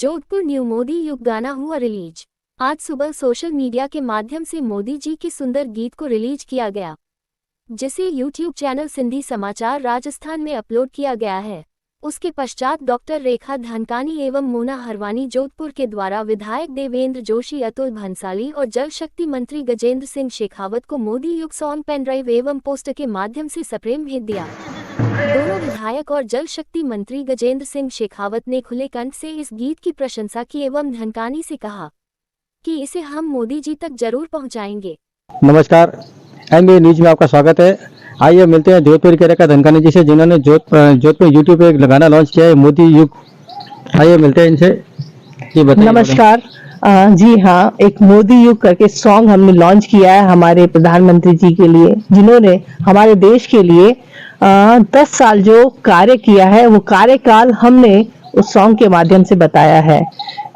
Jodhpur new Modi युग गाना हुआ रिलीज। आज सुबह सोशल मीडिया के माध्यम से मोदी जी के सुंदर गीत को रिलीज किया गया, जिसे यूट्यूब चैनल सिंधी समाचार राजस्थान में अपलोड किया गया है। उसके पश्चात डॉक्टर रेखा धनकानी एवं मोना हरवानी जोधपुर के द्वारा विधायक देवेंद्र जोशी, अतुल भंसाली और जल शक्ति मंत्री गजेंद्र सिंह शेखावत को मोदी युग सॉन्ग पेन ड्राइव एवं पोस्टर के माध्यम से सप्रेम भेज दिया। दोनों विधायक और जल शक्ति मंत्री गजेंद्र सिंह शेखावत ने खुले कंठ से इस गीत की प्रशंसा की एवं धनकानी से कहा कि इसे हम मोदी जी तक जरूर पहुंचाएंगे। नमस्कार, एमबी न्यूज में आपका स्वागत है। आइए मिलते हैं जोधपुर के रेखा धनकानी जी से, जिन्होंने जोधपुर यूट्यूब पे एक गाना लॉन्च किया है, मोदी युग। आइए मिलते हैं इनसे। जी बताइए। नमस्कार। जी हाँ, एक मोदी युग करके सॉन्ग हमने लॉन्च किया है हमारे प्रधानमंत्री जी के लिए, जिन्होंने हमारे देश के लिए 10 साल जो कार्य किया है वो कार्यकाल हमने उस सॉन्ग के माध्यम से बताया है।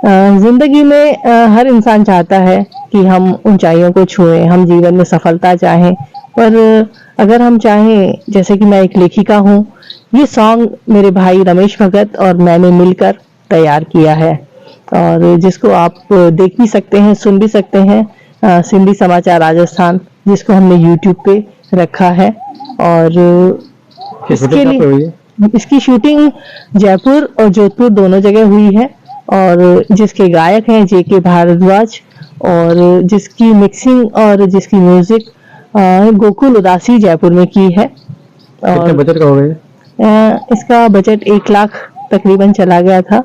जिंदगी में हर इंसान चाहता है कि हम ऊंचाइयों को छुएं, हम जीवन में सफलता चाहें, पर अगर हम चाहें, जैसे कि मैं एक लेखिका हूँ, ये सॉन्ग मेरे भाई रमेश भगत और मैंने मिलकर तैयार किया है और जिसको आप देख भी सकते हैं, सुन भी सकते हैं, सिंधी समाचार राजस्थान, जिसको हमने यूट्यूब पे रखा है। और इसके लिए इसकी शूटिंग जयपुर और जोधपुर दोनों जगह हुई है और जिसके गायक हैं जेके भारद्वाज और जिसकी मिक्सिंग और जिसकी म्यूजिक गोकुल उदासी जयपुर में की है। और बजट का हो गया? इसका बजट 1 लाख तकरीबन चला गया था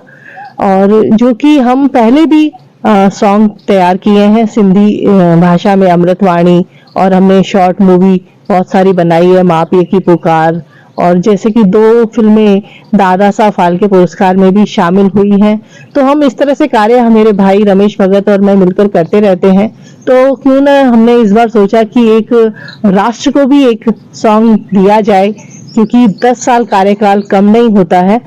और जो कि हम पहले भी सॉन्ग तैयार किए हैं सिंधी भाषा में, अमृतवाणी, और हमने शॉर्ट मूवी बहुत सारी बनाई है, माँ पिया की पुकार, और जैसे कि 2 फिल्में दादा साहब फाल्के पुरस्कार में भी शामिल हुई हैं। तो हम इस तरह से कार्य मेरे भाई रमेश भगत और मैं मिलकर करते रहते हैं। तो क्यों ना हमने इस बार सोचा कि एक राष्ट्र को भी एक सॉन्ग दिया जाए, क्योंकि 10 साल कार्यकाल कम नहीं होता है।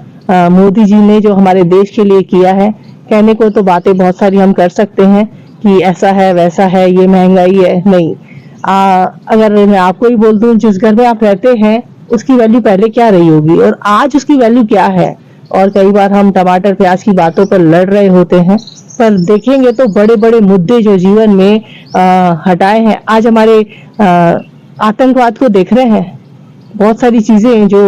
मोदी जी ने जो हमारे देश के लिए किया है, कहने को तो बातें बहुत सारी हम कर सकते हैं कि ऐसा है वैसा है, ये महंगाई है, नहीं। अगर मैं आपको ही बोल दूं, जिस घर में आप रहते हैं उसकी वैल्यू पहले क्या रही होगी और आज उसकी वैल्यू क्या है। और कई बार हम टमाटर प्याज की बातों पर लड़ रहे होते हैं, पर देखेंगे तो बड़े बड़े मुद्दे जो जीवन में हटाए हैं, आज हमारे आतंकवाद को देख रहे हैं। बहुत सारी चीजें जो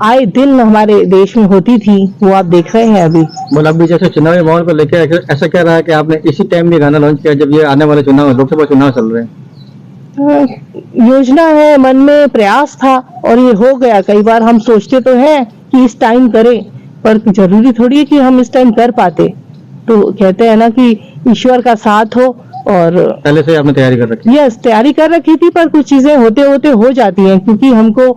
आए दिन हमारे देश में होती थी, वो आप देख रहे हैं अभी। बोला अभी जैसे चुनावी माहौल को लेकर ऐसा क्या रहा कि आपने इसी टाइम में गाना लॉन्च किया जब ये आने वाले चुनाव, लोकसभा चुनाव चल रहे हैं? योजना है, मन में प्रयास था और ये हो गया। कई बार हम सोचते तो हैं कि इस टाइम करें, पर जरूरी थोड़ी है कि हम इस टाइम कर पाते। तो कहते हैं ना कि ईश्वर का साथ हो। और पहले से आपने तैयारी कर रखी? यस, तैयारी कर रखी थी, पर कुछ चीजें होते होते हो जाती हैं, क्योंकि हमको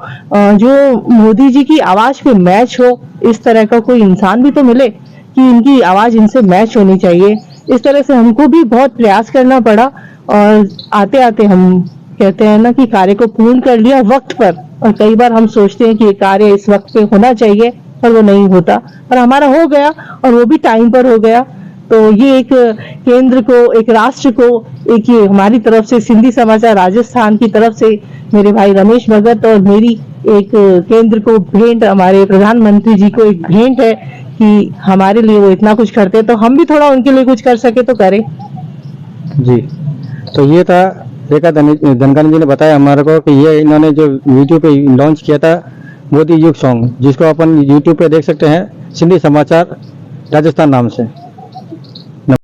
जो मोदी जी की आवाज पे मैच हो, इस तरह का कोई इंसान भी तो मिले कि इनकी आवाज इनसे मैच होनी चाहिए। इस तरह से हमको भी बहुत प्रयास करना पड़ा और आते आते हम कहते हैं ना कि कार्य को पूर्ण कर लिया वक्त पर। और कई बार हम सोचते हैं कि ये कार्य इस वक्त पे होना चाहिए, पर वो नहीं होता, पर हमारा हो गया और वो भी टाइम पर हो गया। तो ये एक केंद्र को, एक राष्ट्र को, एक ये हमारी तरफ से, सिंधी समाचार राजस्थान की तरफ से मेरे भाई रमेश भगत और मेरी एक केंद्र को भेंट, हमारे प्रधानमंत्री जी को एक भेंट है कि हमारे लिए वो इतना कुछ करते, तो हम भी थोड़ा उनके लिए कुछ कर सके तो करें। जी, तो ये था रेखा धनकानी जी ने बताया हमारे को कि ये इन्होंने जो यूट्यूब पे लॉन्च किया था मोदी युग सॉन्ग, जिसको अपन यूट्यूब पे देख सकते हैं, सिंधी समाचार राजस्थान नाम से।